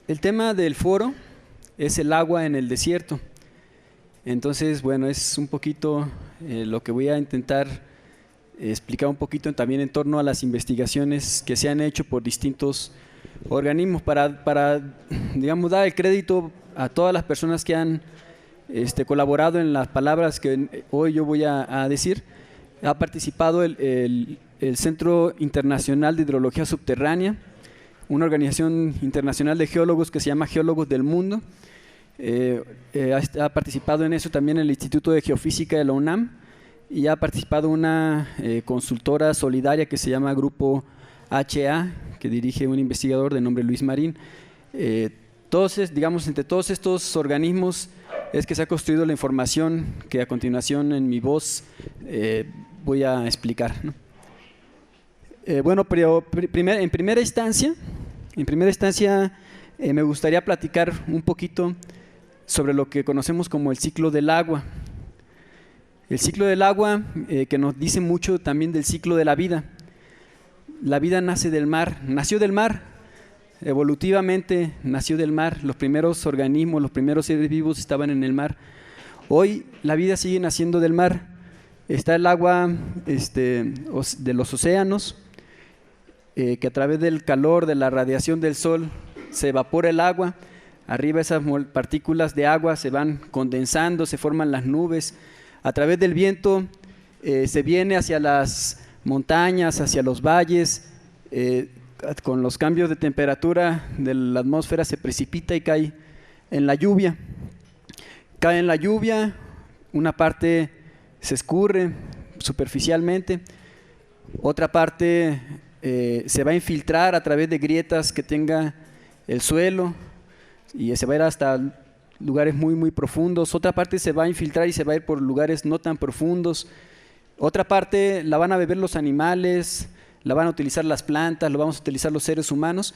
El tema del foro es el agua en el desierto. Entonces, bueno, es un poquito lo que voy a intentar explicar un poquito también en torno a las investigaciones que se han hecho por distintos organismos para digamos, dar el crédito a todas las personas que han colaborado en las palabras que hoy yo voy a decir. Ha participado el Centro Internacional de Hidrología Subterránea, una organización internacional de geólogos que se llama Geólogos del Mundo. Ha participado en eso también el Instituto de Geofísica de la UNAM, y ha participado una consultora solidaria que se llama Grupo HA, que dirige un investigador de nombre Luis Marín. Entonces, digamos, entre todos estos organismos es que se ha construido la información que a continuación en mi voz voy a explicar, ¿no? Bueno, pero en primera instancia me gustaría platicar un poquito sobre lo que conocemos como el ciclo del agua. El ciclo del agua que nos dice mucho también del ciclo de la vida. La vida nació del mar, evolutivamente nació del mar. Los primeros organismos, los primeros seres vivos estaban en el mar. Hoy la vida sigue naciendo del mar. Está el agua de los océanos, que a través del calor, de la radiación del sol, se evapora el agua. Arriba esas partículas de agua se van condensando, se forman las nubes. A través del viento se viene hacia las montañas, hacia los valles. Con los cambios de temperatura de la atmósfera se precipita y cae en la lluvia. Cae en la lluvia, una parte se escurre superficialmente, otra parte se va a infiltrar a través de grietas que tenga el suelo y se va a ir hasta lugares muy profundos. Otra parte se va a infiltrar y se va a ir por lugares no tan profundos. Otra parte la van a beber los animales, la van a utilizar las plantas, lo vamos a utilizar los seres humanos,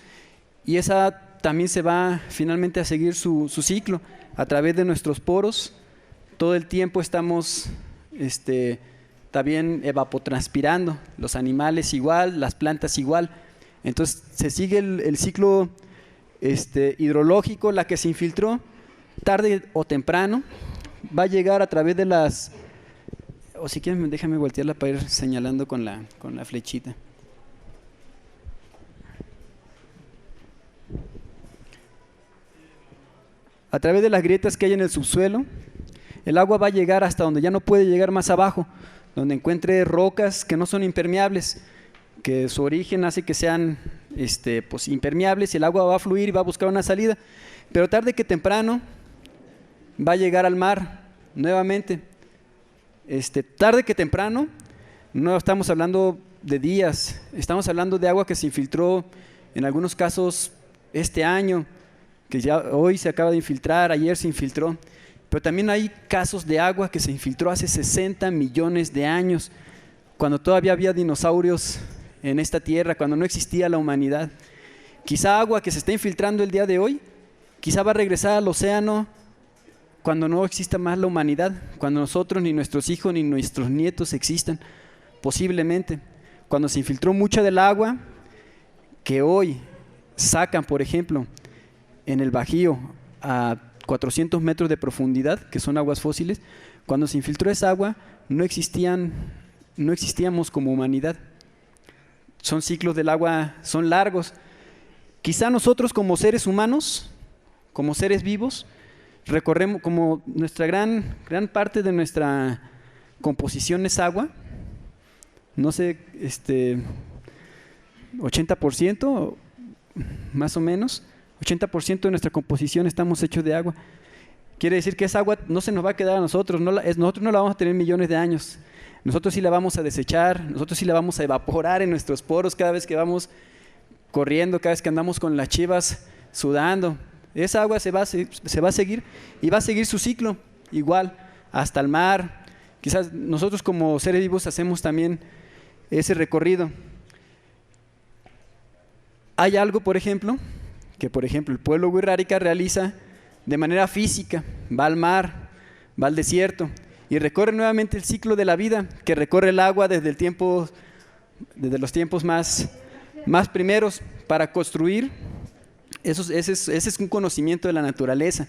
y esa también se va finalmente a seguir su ciclo a través de nuestros poros. Todo el tiempo estamos también evapotranspirando, los animales igual, las plantas igual. Entonces se sigue el ciclo hidrológico. La que se infiltró, tarde o temprano, va a llegar a través de las... O si quieren, déjame voltearla para ir señalando con la flechita. A través de las grietas que hay en el subsuelo, el agua va a llegar hasta donde ya no puede llegar más abajo, donde encuentre rocas que no son impermeables, que su origen hace que sean pues impermeables, y el agua va a fluir y va a buscar una salida. Pero tarde que temprano va a llegar al mar nuevamente. Tarde que temprano, no estamos hablando de días, estamos hablando de agua que se infiltró en algunos casos este año, que ya hoy se acaba de infiltrar, ayer se infiltró. Pero también hay casos de agua que se infiltró hace 60 millones de años, cuando todavía había dinosaurios en esta tierra, cuando no existía la humanidad. Quizá agua que se está infiltrando el día de hoy, quizá va a regresar al océano cuando no exista más la humanidad, cuando nosotros, ni nuestros hijos, ni nuestros nietos existan, posiblemente. Cuando se infiltró mucha del agua que hoy sacan, por ejemplo, en el Bajío a 400 metros de profundidad, que son aguas fósiles, cuando se infiltró esa agua no existíamos como humanidad. Son ciclos del agua, son largos. Quizá nosotros como seres humanos, como seres vivos, recorremos, como nuestra gran parte de nuestra composición es agua, no sé, 80% más o menos, 80% de nuestra composición estamos hechos de agua. Quiere decir que esa agua no se nos va a quedar a nosotros, nosotros no la vamos a tener millones de años. Nosotros sí la vamos a desechar, nosotros sí la vamos a evaporar en nuestros poros cada vez que vamos corriendo, cada vez que andamos con las chivas sudando. Esa agua se va a seguir y va a seguir su ciclo igual hasta el mar. Quizás nosotros como seres vivos hacemos también ese recorrido. Hay algo, por ejemplo, que el pueblo wixárika realiza de manera física. Va al mar, va al desierto y recorre nuevamente el ciclo de la vida, que recorre el agua desde los tiempos más primeros, para construir Ese es un conocimiento de la naturaleza.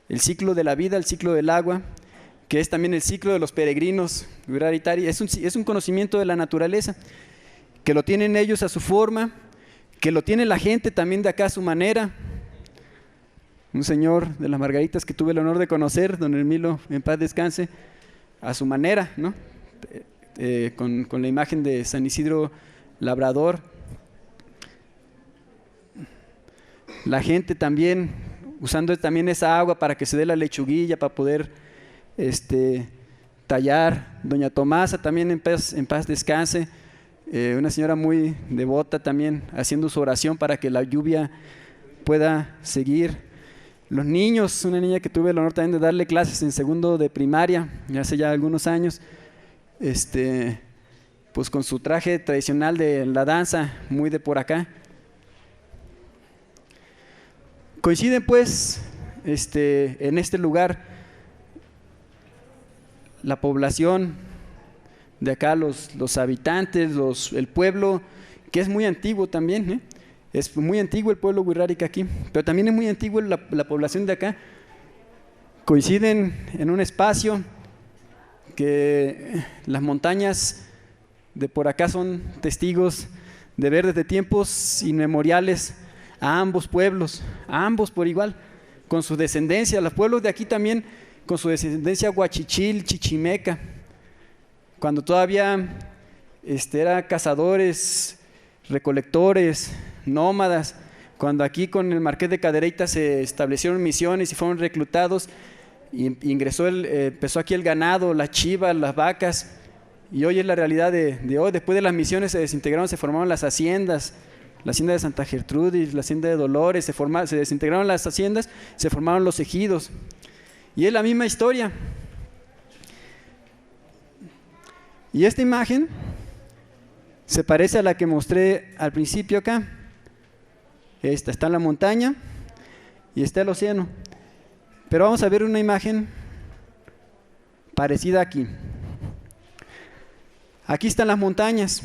El ciclo de la vida, el ciclo del agua, que es también el ciclo de los peregrinos, es un conocimiento de la naturaleza, que lo tienen ellos a su forma, que lo tiene la gente también de acá a su manera. Un señor de las Margaritas que tuve el honor de conocer, don Hermilo, en paz descanse, a su manera, ¿no? Con la imagen de San Isidro Labrador. La gente también, usando también esa agua para que se dé la lechuguilla, para poder tallar. Doña Tomasa también en paz descanse, una señora muy devota también, haciendo su oración para que la lluvia pueda seguir. Los niños, una niña que tuve el honor también de darle clases en segundo de primaria, hace ya algunos años, pues con su traje tradicional de la danza, muy de por acá. Coinciden pues en este lugar la población de acá, los habitantes, el pueblo, que es muy antiguo también, ¿eh? Es muy antiguo el pueblo wixárika aquí, pero también es muy antiguo la población de acá. Coinciden en un espacio que las montañas de por acá son testigos de ver desde tiempos inmemoriales a ambos pueblos, a ambos por igual, con su descendencia. Los pueblos de aquí también con su descendencia huachichil, chichimeca, cuando todavía eran cazadores, recolectores, nómadas, cuando aquí con el Marqués de Cadereyta se establecieron misiones y fueron reclutados, y empezó aquí el ganado, las chivas, las vacas, y hoy es la realidad de hoy. Después de las misiones se desintegraron, se formaron las haciendas, la hacienda de Santa Gertrudis, la hacienda de Dolores, se desintegraron las haciendas, se formaron los ejidos, y es la misma historia. Y esta imagen se parece a la que mostré al principio acá. Esta está en la montaña y está el océano. Pero vamos a ver una imagen parecida aquí. Aquí están las montañas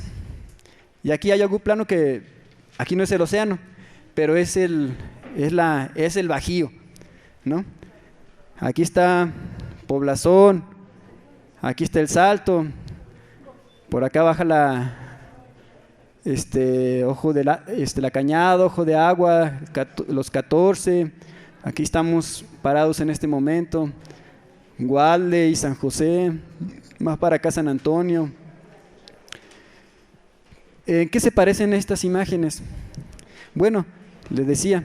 y aquí hay algún plano que aquí no es el océano, pero es el Bajío, ¿no? Aquí está Poblazón, aquí está el Salto, por acá baja la Cañada, Ojo de Agua, los 14. Aquí estamos parados en este momento. Gualde y San José, más para acá San Antonio. ¿En qué se parecen estas imágenes? Bueno, les decía,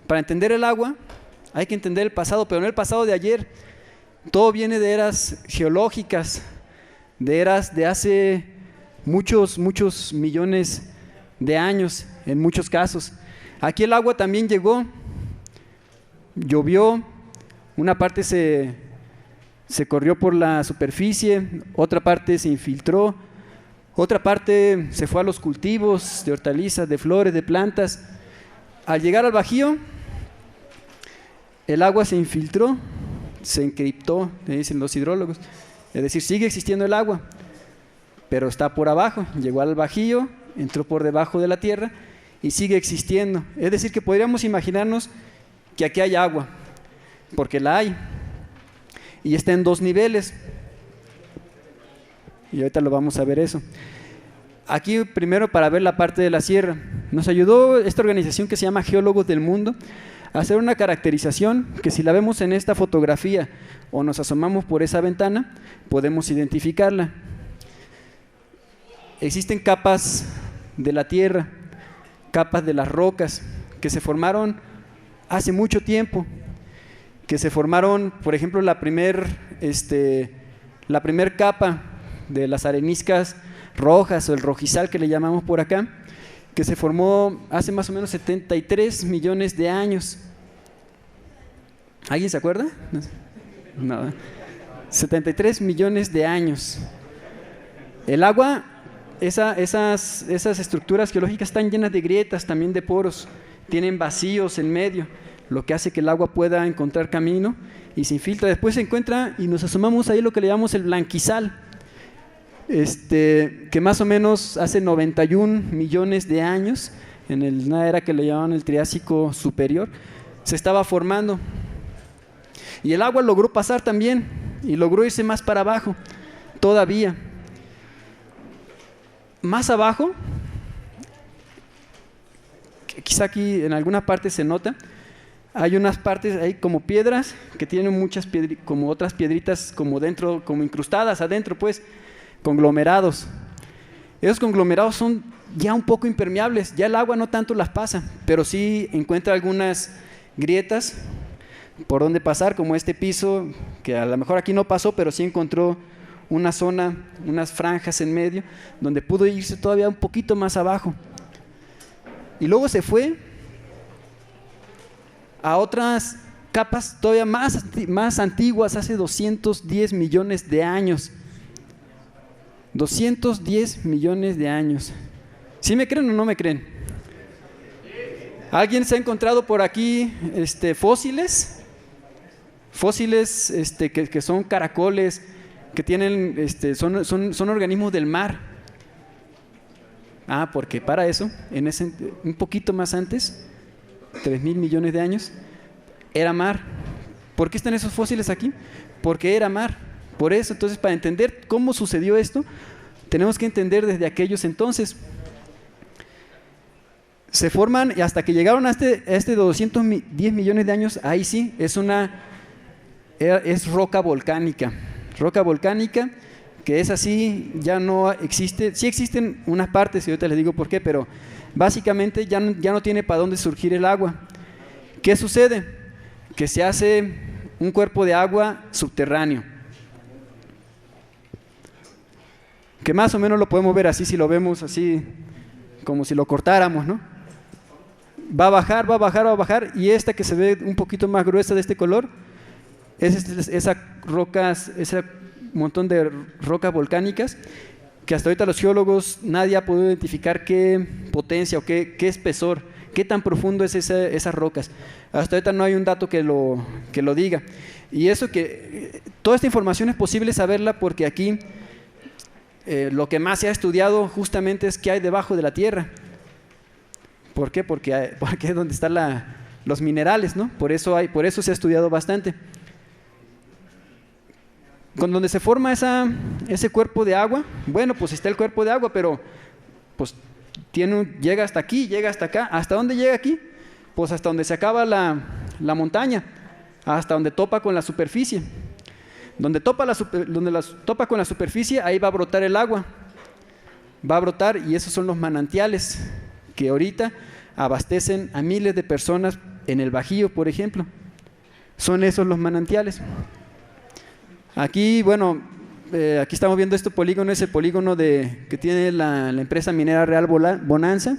para entender el agua hay que entender el pasado, pero no el pasado de ayer. Todo viene de eras geológicas, de eras de hace muchos millones de años, en muchos casos. Aquí el agua también llegó, llovió, una parte se corrió por la superficie, otra parte se infiltró, otra parte se fue a los cultivos de hortalizas, de flores, de plantas. Al llegar al Bajío, el agua se infiltró, se encriptó, le dicen los hidrólogos, es decir, sigue existiendo el agua, pero está por abajo. Llegó al Bajío, entró por debajo de la tierra y sigue existiendo. Es decir, que podríamos imaginarnos que aquí hay agua, porque la hay, y está en dos niveles, y ahorita lo vamos a ver eso. Aquí primero, para ver la parte de la sierra, nos ayudó esta organización que se llama Geólogos del Mundo a hacer una caracterización que, si la vemos en esta fotografía o nos asomamos por esa ventana, podemos identificarla. Existen capas de la tierra, capas de las rocas que se formaron hace mucho tiempo, que se formaron, por ejemplo, la primer capa de las areniscas rojas, o el rojizal que le llamamos por acá, que se formó hace más o menos 73 millones de años. ¿Alguien se acuerda? No. 73 millones de años. El agua, esas estructuras geológicas están llenas de grietas, también de poros, tienen vacíos en medio, lo que hace que el agua pueda encontrar camino y se infiltra. Después se encuentra, y nos asomamos ahí, lo que le llamamos el blanquizal, que más o menos hace 91 millones de años en una era que le llamaban el Triásico Superior, se estaba formando. Y el agua logró pasar también, y logró irse más para abajo, todavía. Más abajo, quizá aquí en alguna parte se nota, hay unas partes, hay como piedras que tienen muchas como otras piedritas como dentro, como incrustadas adentro, pues, conglomerados. Esos conglomerados son ya un poco impermeables, ya el agua no tanto las pasa, pero sí encuentra algunas grietas por donde pasar, como este piso, que a lo mejor aquí no pasó, pero sí encontró una zona, unas franjas en medio, donde pudo irse todavía un poquito más abajo. Y luego se fue a otras capas todavía más antiguas, hace 210 millones de años. 210 millones de años. ¿Sí me creen o no me creen? ¿Alguien se ha encontrado por aquí fósiles? Fósiles que son caracoles, que tienen, son organismos del mar. Porque para eso, un poquito más antes, 3.000 millones de años, era mar. ¿Por qué están esos fósiles aquí? Porque era mar. Por eso, entonces, para entender cómo sucedió esto, tenemos que entender desde aquellos entonces. Se forman, y hasta que llegaron a este 210 millones de años, ahí sí, es roca volcánica. Roca volcánica, que es así, ya no existe. Sí existen unas partes, y ahorita les digo por qué, pero básicamente ya no tiene para dónde surgir el agua. ¿Qué sucede? Que se hace un cuerpo de agua subterráneo, que más o menos lo podemos ver así, si lo vemos así, como si lo cortáramos, ¿no? Va a bajar, va a bajar, va a bajar, y esta que se ve un poquito más gruesa de este color, ese montón de rocas volcánicas, que hasta ahorita los geólogos nadie ha podido identificar qué potencia o qué espesor, qué tan profundo es esas rocas. Hasta ahorita no hay un dato que lo diga. Y toda esta información es posible saberla porque aquí lo que más se ha estudiado justamente es qué hay debajo de la tierra. ¿Por qué? Porque es donde están los minerales, ¿no? Por eso se ha estudiado bastante. Con donde se forma ese cuerpo de agua, bueno, pues está el cuerpo de agua, pero pues llega hasta aquí, llega hasta acá. ¿Hasta dónde llega aquí? Pues hasta donde se acaba la montaña, hasta donde topa con la superficie. Donde topa con la superficie, ahí va a brotar el agua. Va a brotar, y esos son los manantiales que ahorita abastecen a miles de personas en el Bajío, por ejemplo. Son esos los manantiales. Aquí, bueno, aquí estamos viendo este polígono, ese polígono que tiene la empresa minera Real Bonanza.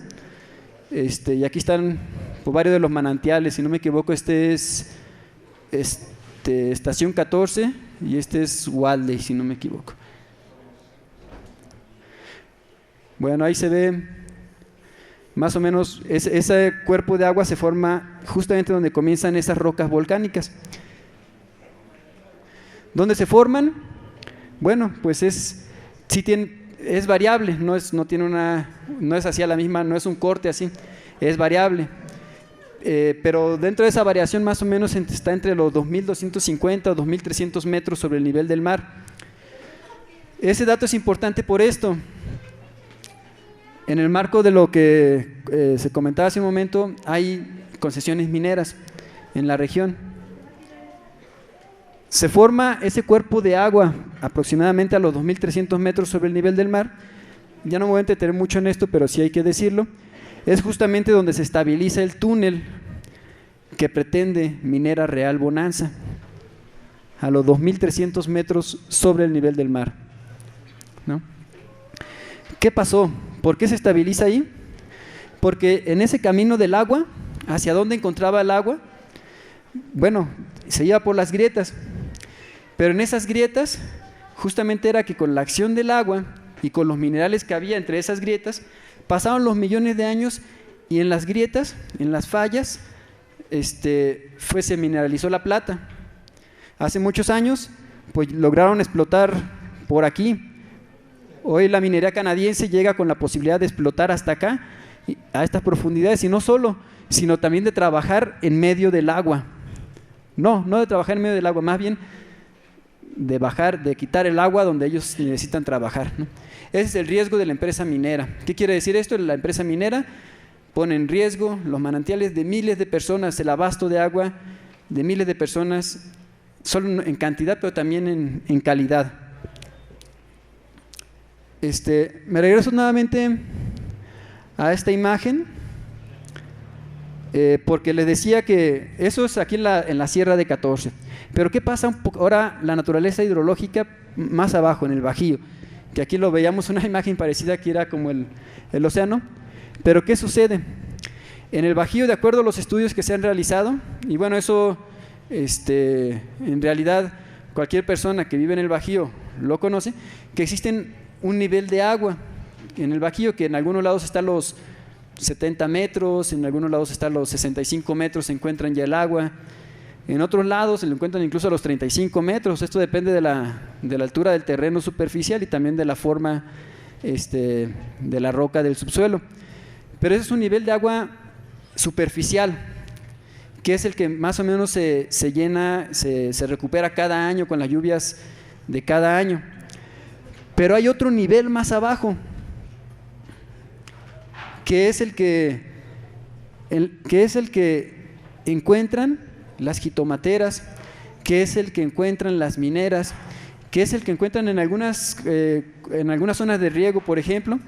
Y aquí están pues, varios de los manantiales, si no me equivoco, este es Estación 14 y este es Waldey, si no me equivoco. Bueno, ahí se ve más o menos, ese cuerpo de agua se forma justamente donde comienzan esas rocas volcánicas. ¿Dónde se forman? Bueno, pues es variable, no es así a la misma, no es un corte así, es variable. Pero dentro de esa variación más o menos está entre los 2.250 o 2.300 metros sobre el nivel del mar. Ese dato es importante por esto. En el marco de lo que se comentaba hace un momento, hay concesiones mineras en la región. Se forma ese cuerpo de agua aproximadamente a los 2.300 metros sobre el nivel del mar. Ya no me voy a entretener mucho en esto, pero sí hay que decirlo. Es justamente donde se estabiliza el túnel que pretende Minera Real Bonanza, a los 2.300 metros sobre el nivel del mar, ¿no? ¿Qué pasó? ¿Por qué se estabiliza ahí? Porque en ese camino del agua, ¿hacia dónde encontraba el agua? Bueno, se iba por las grietas, pero en esas grietas justamente era que con la acción del agua y con los minerales que había entre esas grietas, pasaron los millones de años y en las grietas, en las fallas, se mineralizó la plata. Hace muchos años, pues lograron explotar por aquí. Hoy la minería canadiense llega con la posibilidad de explotar hasta acá a estas profundidades, y no solo, sino también de trabajar en medio del agua. No de trabajar en medio del agua, más bien de bajar, de quitar el agua donde ellos necesitan trabajar, ¿no? Ese es el riesgo de la empresa minera. ¿Qué quiere decir esto? La empresa minera pone en riesgo los manantiales de miles de personas, el abasto de agua de miles de personas, solo en cantidad, pero también en calidad. Me regreso nuevamente a esta imagen, porque les decía que eso es aquí en la Sierra de 14. Pero ¿qué pasa ahora la naturaleza hidrológica más abajo, en el Bajío? Que aquí lo veíamos una imagen parecida, que era como el océano. Pero ¿qué sucede? En el Bajío, de acuerdo a los estudios que se han realizado, y bueno, eso en realidad cualquier persona que vive en el Bajío lo conoce, que existen un nivel de agua en el Bajío que en algunos lados está a los 70 metros, en algunos lados está a los 65 metros, se encuentran ya el agua. En otros lados se lo encuentran incluso a los 35 metros. Esto depende de la altura del terreno superficial y también de la forma de la roca del subsuelo. Pero ese es un nivel de agua superficial, que es el que más o menos se llena, se recupera cada año con las lluvias de cada año. Pero hay otro nivel más abajo, que es el que encuentran las jitomateras, que es el que encuentran las mineras, que es el que encuentran en algunas zonas de riego, por ejemplo,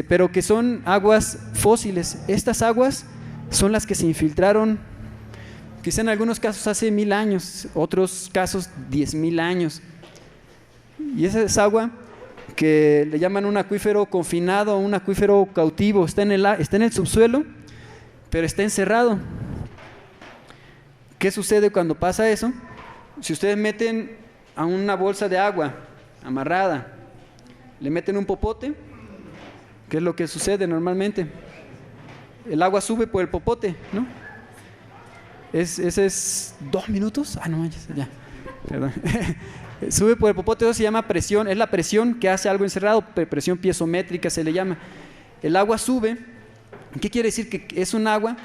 pero que son aguas fósiles. Estas aguas son las que se infiltraron, quizá en algunos casos hace 1000 años, otros casos 10.000 años. Y esa es agua que le llaman un acuífero confinado, un acuífero cautivo. Está en el subsuelo, pero está encerrado. ¿Qué sucede cuando pasa eso? Si ustedes meten a una bolsa de agua amarrada, le meten un popote, ¿qué es lo que sucede normalmente? El agua sube por el popote, ¿no? Ese es 2 minutos. Ah, no, ya, perdón. Sube por el popote, eso se llama presión, es la presión que hace algo encerrado, presión piezométrica se le llama. El agua sube. ¿Qué quiere decir? Que es un agua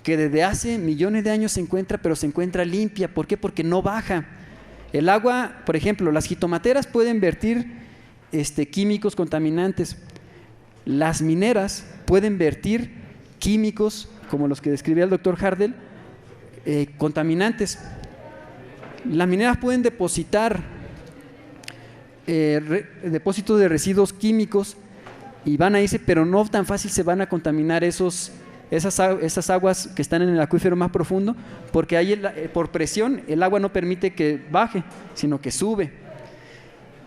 que desde hace millones de años se encuentra, pero se encuentra limpia. ¿Por qué? Porque no baja. El agua, por ejemplo, las jitomateras pueden vertir químicos contaminantes. Las mineras pueden vertir químicos, como los que describía el doctor Hardel, contaminantes. Las mineras pueden depositar depósitos de residuos químicos y van a irse, pero no tan fácil se van a contaminar esas aguas que están en el acuífero más profundo, porque ahí por presión el agua no permite que baje, sino que sube.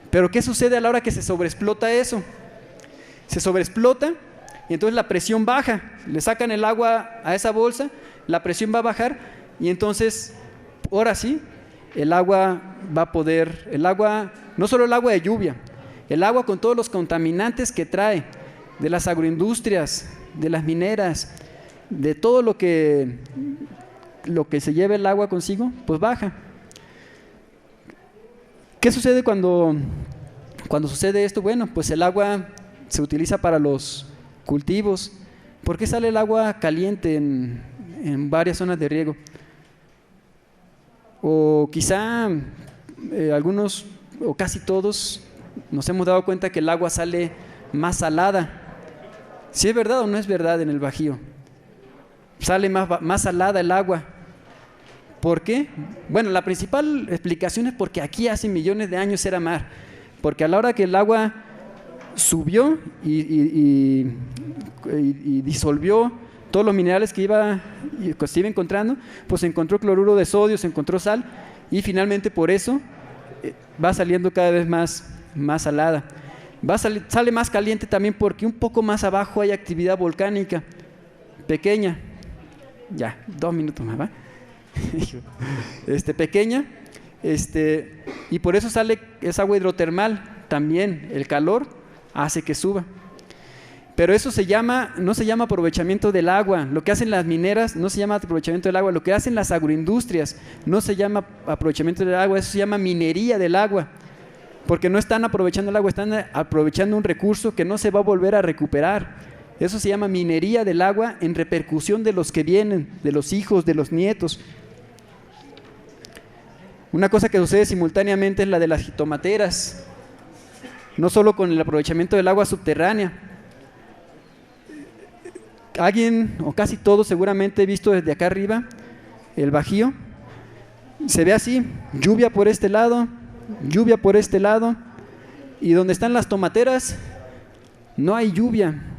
Pero ¿qué sucede a la hora que se sobreexplota eso? Se sobreexplota y entonces la presión baja, le sacan el agua a esa bolsa, la presión va a bajar y entonces, ahora sí, el agua va a poder, no solo el agua de lluvia, el agua con todos los contaminantes que trae, de las agroindustrias, de las mineras, de todo lo que se lleve el agua consigo, pues baja. ¿Qué sucede cuando sucede esto? Bueno, pues el agua se utiliza para los cultivos. ¿Por qué sale el agua caliente en varias zonas de riego? O quizá algunos o casi todos nos hemos dado cuenta que el agua sale más salada. ¿Sí es verdad o no es verdad en el Bajío? Sale más salada el agua. ¿Por qué? Bueno, la principal explicación es porque aquí hace millones de años era mar. Porque a la hora que el agua subió y disolvió todos los minerales que se iba encontrando, pues se encontró cloruro de sodio, se encontró sal, y finalmente por eso va saliendo cada vez más salada. Sale más caliente también porque un poco más abajo hay actividad volcánica pequeña. Ya, 2 minutos más, ¿va? Pequeña, y por eso sale esa agua hidrotermal. También el calor hace que suba. Pero eso no se llama aprovechamiento del agua. Lo que hacen las mineras no se llama aprovechamiento del agua. Lo que hacen las agroindustrias no se llama aprovechamiento del agua. Eso se llama minería del agua. Porque no están aprovechando el agua, están aprovechando un recurso que no se va a volver a recuperar. Eso se llama minería del agua en repercusión de los que vienen, de los hijos, de los nietos. Una cosa que sucede simultáneamente es la de las jitomateras, no solo con el aprovechamiento del agua subterránea. Alguien, o casi todos seguramente, visto desde acá arriba, el Bajío, se ve así, lluvia por este lado, lluvia por este lado, y donde están las tomateras no hay lluvia,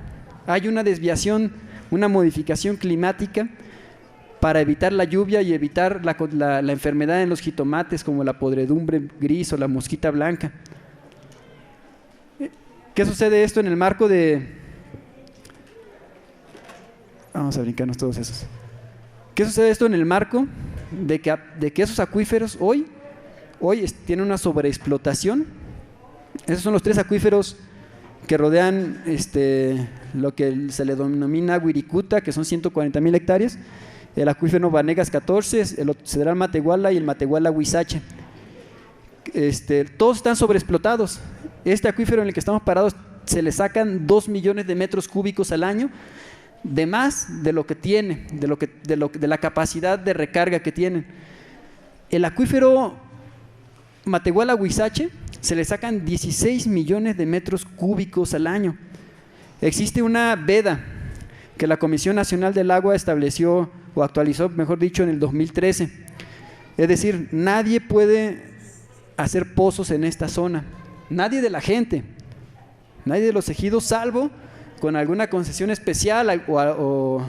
hay una desviación, una modificación climática para evitar la lluvia y evitar la enfermedad en los jitomates, como la podredumbre gris o la mosquita blanca. ¿Qué sucede esto en el marco de...? Vamos a brincarnos todos esos. ¿Qué sucede esto en el marco de que esos acuíferos hoy tienen una sobreexplotación? Esos son los 3 acuíferos que rodean lo que se le denomina Wirikuta, que son 140,000 hectáreas, el acuífero Vanegas 14, el Cedral Matehuala y el Matehuala Huizache. Todos están sobreexplotados. Este acuífero en el que estamos parados se le sacan 2 millones de metros cúbicos al año, de más de lo que tiene, de la capacidad de recarga que tienen. El acuífero Matehuala Huizache se le sacan 16 millones de metros cúbicos al año. Existe una veda que la Comisión Nacional del Agua estableció, o actualizó, mejor dicho, en el 2013. Es decir, nadie puede hacer pozos en esta zona. Nadie de la gente, nadie de los ejidos, salvo con alguna concesión especial o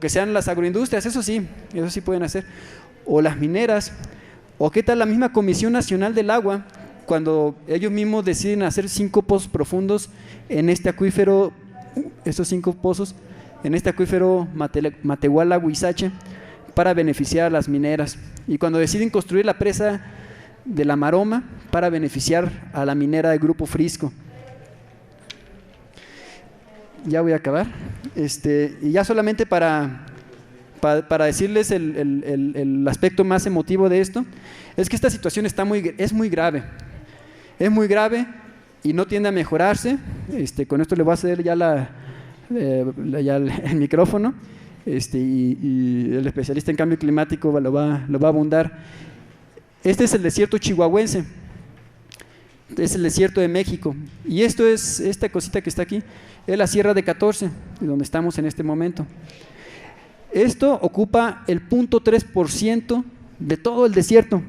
que sean las agroindustrias, eso sí pueden hacer, o las mineras, o qué tal la misma Comisión Nacional del Agua, cuando ellos mismos deciden hacer 5 pozos profundos en este acuífero, estos 5 pozos, en este acuífero Matehuala Huizache, para beneficiar a las mineras, y cuando deciden construir la presa de la Maroma para beneficiar a la minera del Grupo Frisco. Ya voy a acabar. Y ya solamente para decirles el aspecto más emotivo de esto, es que esta situación es muy grave. Es muy grave y no tiende a mejorarse. Con esto le voy a ceder ya el micrófono, y el especialista en cambio climático lo va a abundar. Este es el desierto chihuahuense, es el desierto de México, y esta cosita que está aquí, es la Sierra de 14, donde estamos en este momento. Esto ocupa el 0.3% de todo el desierto,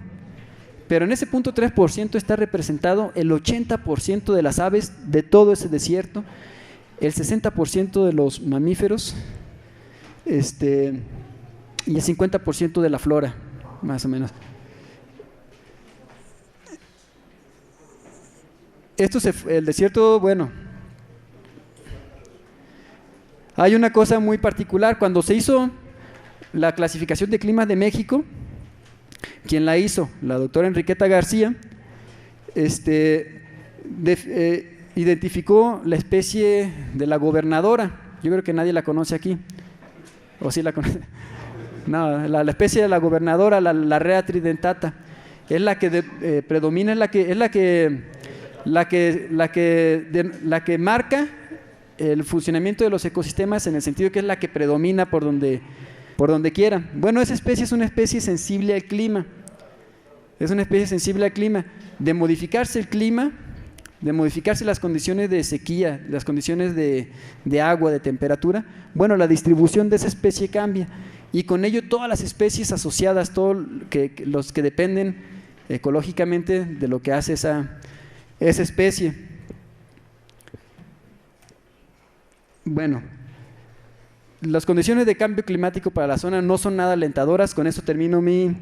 pero en ese 0.3% está representado el 80% de las aves de todo ese desierto, el 60% de los mamíferos, y el 50% de la flora, más o menos. El desierto, bueno, hay una cosa muy particular. Cuando se hizo la clasificación de climas de México, quien la hizo, la doctora Enriqueta García, identificó la especie de la gobernadora. Yo creo que nadie la conoce aquí, ¿o sí la conoce? No, la especie de la gobernadora, la rea tridentata, es la que predomina, es la que marca el funcionamiento de los ecosistemas, en el sentido que es la que predomina por donde quiera. Bueno, esa especie es una especie sensible al clima. Es una especie sensible al clima. De modificarse el clima, de modificarse las condiciones de sequía, las condiciones de agua, de temperatura, bueno, la distribución de esa especie cambia. Y con ello todas las especies asociadas, los que dependen ecológicamente de lo que hace esa especie. Bueno, las condiciones de cambio climático para la zona no son nada alentadoras. Con eso termino mi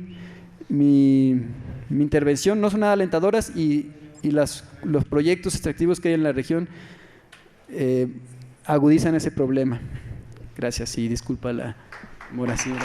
intervención. No son nada alentadoras, y los proyectos extractivos que hay en la región agudizan ese problema. Gracias y disculpa la moración.